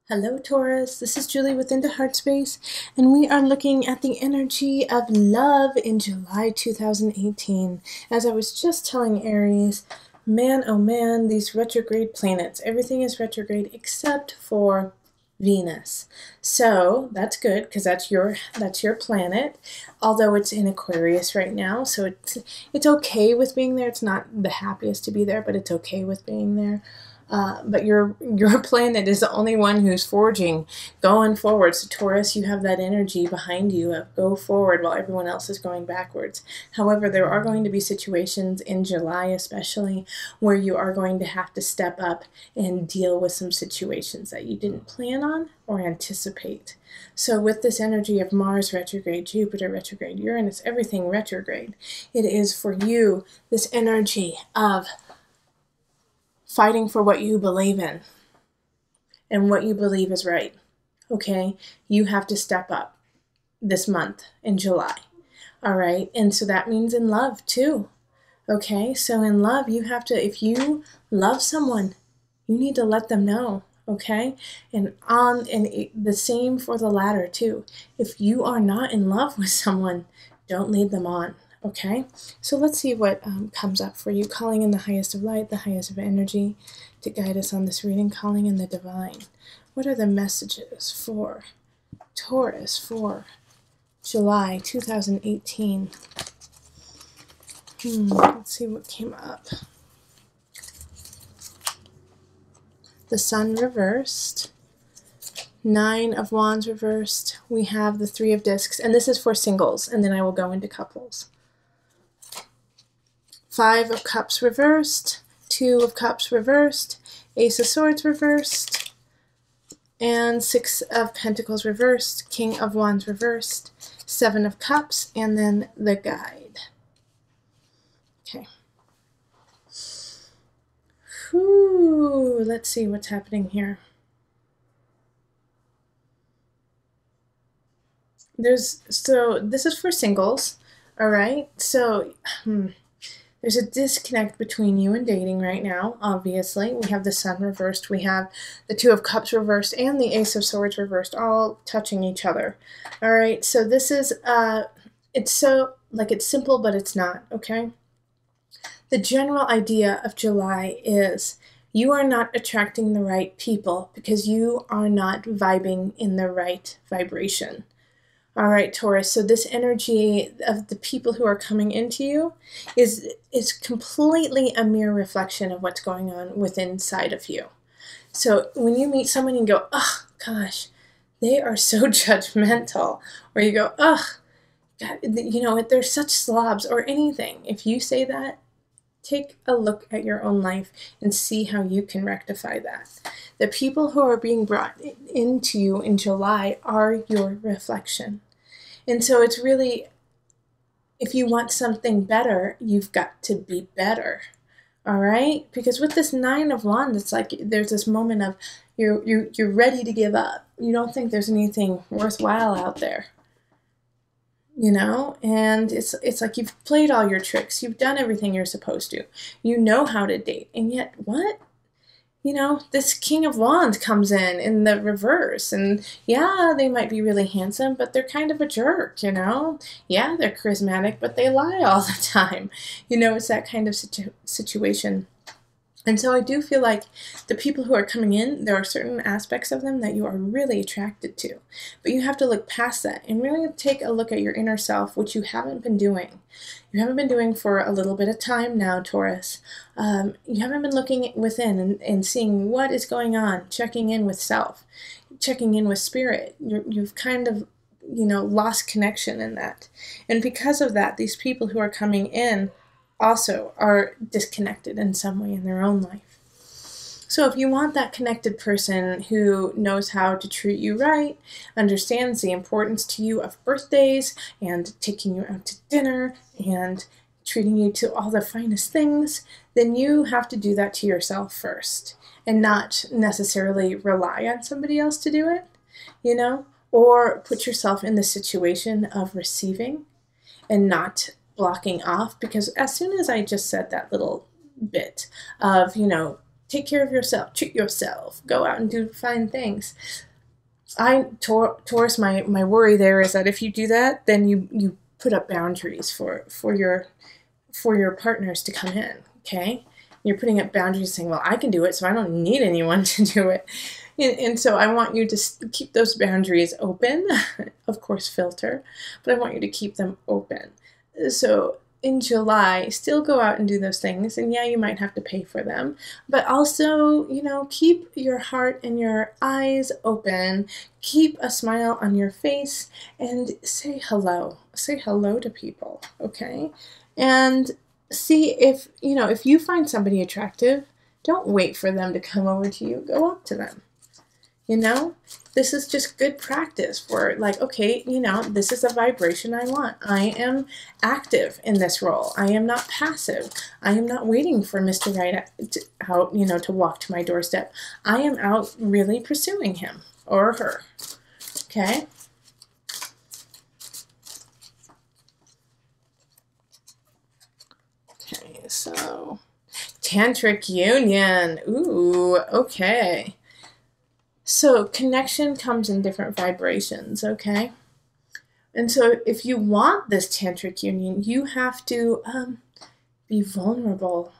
Hello Taurus, this is Julie with Into Heart Space, and we are looking at the energy of love in July 2018. As I was just telling Aries, man oh man, these retrograde planets, everything is retrograde except for Venus. So that's good because that's your planet, although it's in Aquarius right now, so it's okay with being there. It's not the happiest to be there, but it's okay with being there. But your planet is the only one who's forging, going forward. So Taurus, you have that energy behind you of go forward while everyone else is going backwards. However, there are going to be situations in July especially where you are going to have to step up and deal with some situations that you didn't plan on or anticipate. So with this energy of Mars retrograde, Jupiter retrograde, Uranus, everything retrograde, it is for you this energy of fighting for what you believe in and what you believe is right. Okay, you have to step up this month in July. All right, and so that means in love too. Okay, so in love, you have to, if you love someone, you need to let them know. Okay, and the same for the latter too. If you are not in love with someone, don't lead them on. Okay, so let's see what comes up for you. Calling in the highest of light, the highest of energy to guide us on this reading. Calling in the divine. What are the messages for Taurus for July 2018? Let's see what came up. The Sun reversed. 9 of Wands reversed. We have the 3 of Discs, and this is for singles, and then I will go into couples. 5 of Cups reversed, 2 of Cups reversed, Ace of Swords reversed, and 6 of Pentacles reversed, King of Wands reversed, 7 of Cups, and then the Guide. Okay. Whew, let's see what's happening here. So this is for singles, all right? So, there's a disconnect between you and dating right now, obviously. We have the Sun reversed, we have the 2 of Cups reversed, and the Ace of Swords reversed, all touching each other. All right, so this is, it's simple, but it's not, okay? The general idea of July is you are not attracting the right people because you are not vibing in the right vibration. All right, Taurus, so this energy of the people who are coming into you is completely a mere reflection of what's going on within inside of you. So when you meet someone and go, oh, gosh, they are so judgmental, or you go, oh, God, you know, they're such slobs, or anything. If you say that, take a look at your own life and see how you can rectify that. The people who are being brought into you in July are your reflection. And so it's really, if you want something better, you've got to be better. All right? Because with this 9 of Wands, it's like there's this moment of you're ready to give up. You don't think there's anything worthwhile out there. You know? And it's like you've played all your tricks. You've done everything you're supposed to. You know how to date. And yet, what? You know, this King of Wands comes in the reverse, and yeah, they might be really handsome, but they're kind of a jerk, you know? Yeah, they're charismatic, but they lie all the time. You know, it's that kind of situation. And so I do feel like the people who are coming in, there are certain aspects of them that you are really attracted to. But you have to look past that and really take a look at your inner self, which you haven't been doing. You haven't been doing for a little bit of time now, Taurus. You haven't been looking within and seeing what is going on, checking in with self, checking in with spirit. You've kind of, you know, lost connection in that. And because of that, these people who are coming in also are disconnected in some way in their own life. So if you want that connected person who knows how to treat you right, understands the importance to you of birthdays and taking you out to dinner and treating you to all the finest things, then you have to do that to yourself first and not necessarily rely on somebody else to do it, you know, or put yourself in the situation of receiving and not blocking off. Because as soon as I just said that little bit of, you know, take care of yourself, treat yourself, go out and do fine things, Taurus, my worry there is that if you do that, then you put up boundaries for your partners to come in, okay? You're putting up boundaries saying, well, I can do it, so I don't need anyone to do it. And so I want you to keep those boundaries open, of course filter, but I want you to keep them open. So in July, still go out and do those things, and yeah, you might have to pay for them, but also, you know, keep your heart and your eyes open, keep a smile on your face, and say hello to people, okay? And see if, you know, if you find somebody attractive, don't wait for them to come over to you, go up to them. You know, this is just good practice for like, okay, you know, this is the vibration I want. I am active in this role. I am not passive. I am not waiting for Mr. Right out, you know, to walk to my doorstep. I am out really pursuing him or her. Okay. Okay, so tantric union. Ooh, okay. So connection comes in different vibrations, okay? And so if you want this tantric union, you have to be vulnerable.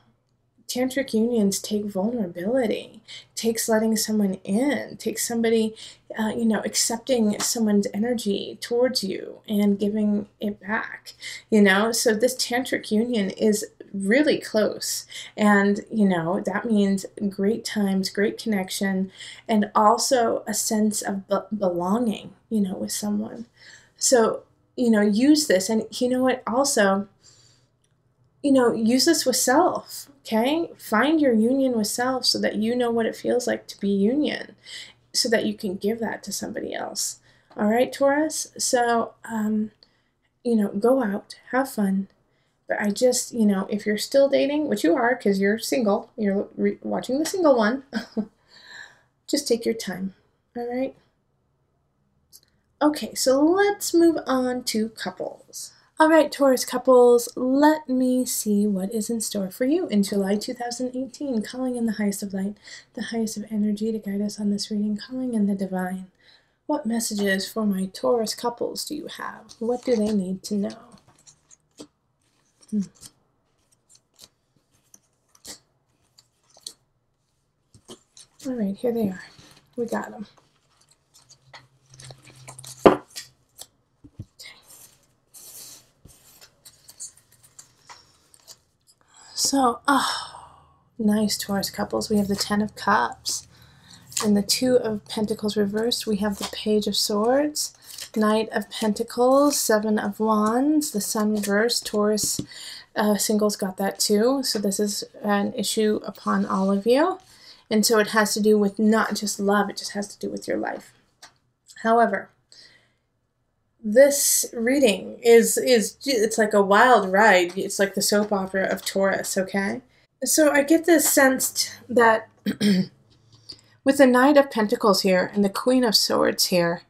Tantric unions take vulnerability, takes letting someone in, takes somebody, you know, accepting someone's energy towards you and giving it back, you know? So this tantric union is really close, and you know, that means great times, great connection, and also a sense of belonging, you know, with someone. So, you know, use this, and you know what, also, you know, use this with self, okay? Find your union with self so that you know what it feels like to be union, so that you can give that to somebody else. All right, Taurus? So, you know, go out, have fun. But I just, you know, if you're still dating, which you are because you're single, you're watching the single one, just take your time, all right? Okay, so let's move on to couples. All right, Taurus couples, let me see what is in store for you in July 2018. Calling in the highest of light, the highest of energy to guide us on this reading, calling in the divine. What messages for my Taurus couples do you have? What do they need to know? All right, here they are. We got them. Okay. So, nice Taurus couples. We have the 10 of Cups and the 2 of Pentacles reversed. We have the Page of Swords, Knight of Pentacles, 7 of Wands, the Sun reversed. Taurus singles got that too. So this is an issue upon all of you. And so it has to do with not just love, it just has to do with your life. However, this reading it's like a wild ride. It's like the soap opera of Taurus, okay? So I get this sense that with the Knight of Pentacles here and the Queen of Swords here,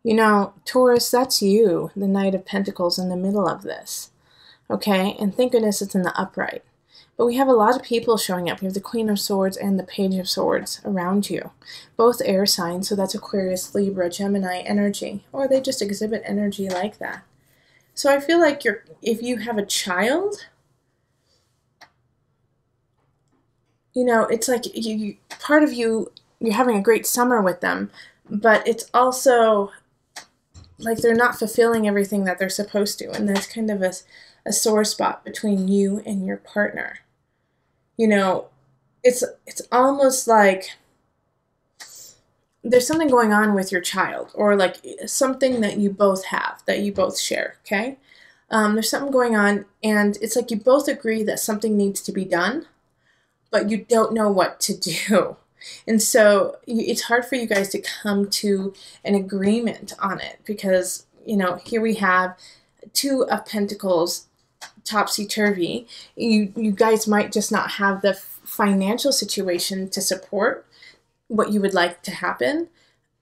you know, Taurus, that's you, the Knight of Pentacles in the middle of this, okay? And thank goodness it's in the upright. But we have a lot of people showing up. We have the Queen of Swords and the Page of Swords around you. Both air signs, so that's Aquarius, Libra, Gemini energy. Or they just exhibit energy like that. So I feel like if you have a child, you know, it's like part of you're having a great summer with them, but it's also like they're not fulfilling everything that they're supposed to. And there's kind of a sore spot between you and your partner. You know, it's almost like there's something going on with your child, or like something that you both have, that you both share, okay? There's something going on, and it's like you both agree that something needs to be done, but you don't know what to do. And so it's hard for you guys to come to an agreement on it because, you know, here we have 2 of Pentacles topsy-turvy. You guys might just not have the financial situation to support what you would like to happen,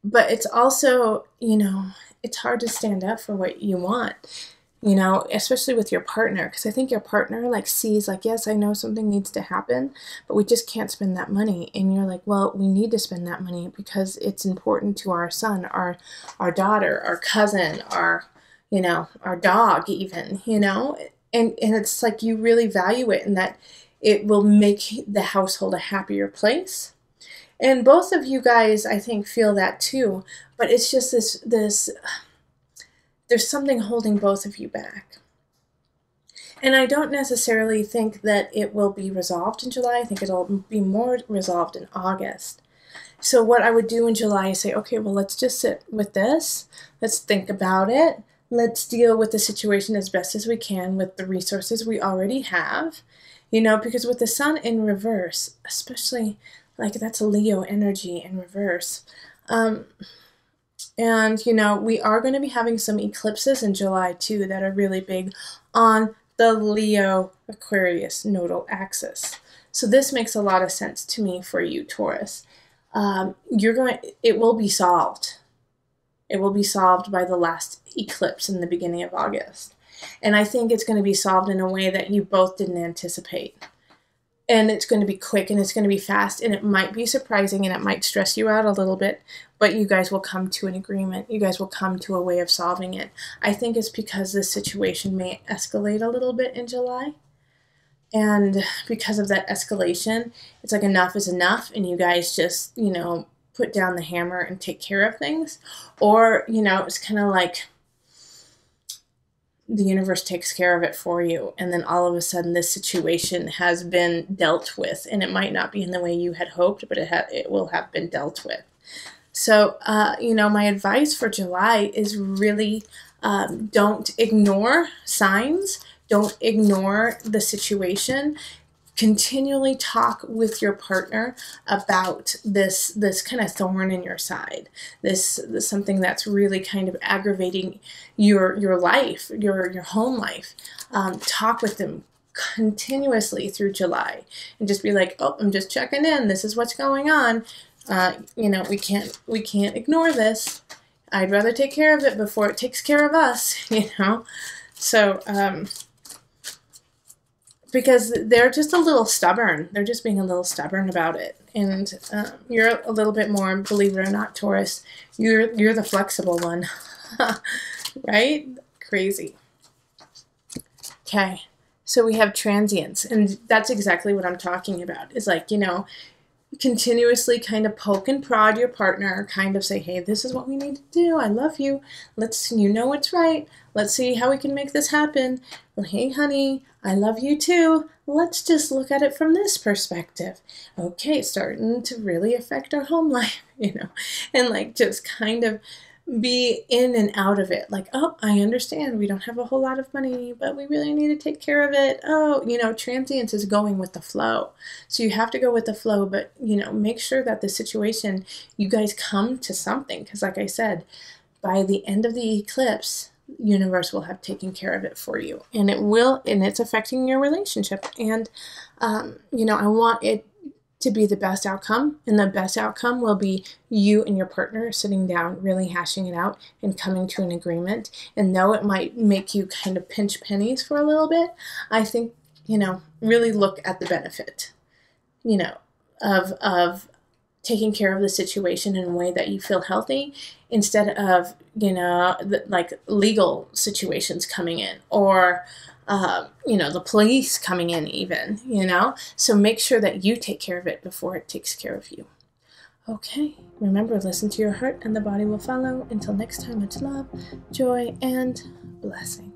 but it's also, you know, it's hard to stand up for what you want, you know, especially with your partner, because I think your partner like sees like, yes, I know something needs to happen, but we just can't spend that money. And you're like, well, we need to spend that money because it's important to our son, our daughter, our cousin, our, you know, our dog even, you know, and it's like you really value it and that it will make the household a happier place. And both of you guys, I think, feel that too, but it's just this there's something holding both of you back. And I don't necessarily think that it will be resolved in July. I think it'll be more resolved in August. So what I would do in July is say, okay, well, let's just sit with this. Let's think about it. Let's deal with the situation as best as we can with the resources we already have. You know, because with the sun in reverse, especially like that's a Leo energy in reverse. And, you know, we are going to be having some eclipses in July, too, that are really big on the Leo-Aquarius nodal axis. So this makes a lot of sense to me for you, Taurus. It will be solved. It will be solved by the last eclipse in the beginning of August. And I think it's going to be solved in a way that you both didn't anticipate. And it's going to be quick and it's going to be fast and it might be surprising and it might stress you out a little bit, but you guys will come to an agreement. You guys will come to a way of solving it. I think it's because this situation may escalate a little bit in July. And because of that escalation, it's like enough is enough and you guys just, you know, put down the hammer and take care of things. Or, you know, it's kind of like the universe takes care of it for you, and then all of a sudden this situation has been dealt with, and it might not be in the way you had hoped, but it will have been dealt with. So, you know, my advice for July is really don't ignore signs, don't ignore the situation. Continually talk with your partner about this kind of thorn in your side, this something that's really kind of aggravating your life, your home life. Talk with them continuously through July and just be like, oh, I'm just checking in. This is what's going on. You know, we can't ignore this. I'd rather take care of it before it takes care of us, you know. So, because they're just a little stubborn. They're just being a little stubborn about it. And you're a little bit more, believe it or not, Taurus, you're the flexible one, right? Crazy. Okay, so we have transients, and that's exactly what I'm talking about. It's like, you know, continuously kind of poke and prod your partner, kind of say, hey, this is what we need to do. I love you. You know what's right. Let's see how we can make this happen. Well, hey, honey, I love you too. Let's just look at it from this perspective. Okay, it's starting to really affect our home life, you know, and like just kind of be in and out of it. Like, oh, I understand. We don't have a whole lot of money, but we really need to take care of it. Oh, you know, transience is going with the flow. So you have to go with the flow, but, you know, make sure that the situation, you guys come to something. Because like I said, by the end of the eclipse, universe will have taken care of it for you, and it will, and it's affecting your relationship. And you know, I want it to be the best outcome, and the best outcome will be you and your partner sitting down, really hashing it out and coming to an agreement. And though it might make you kind of pinch pennies for a little bit, I think, you know, really look at the benefit, you know, of taking care of the situation in a way that you feel healthy, instead of, you know, like legal situations coming in, or, you know, the police coming in even, you know. So make sure that you take care of it before it takes care of you. Okay, remember, listen to your heart and the body will follow. Until next time, much love, joy, and blessing.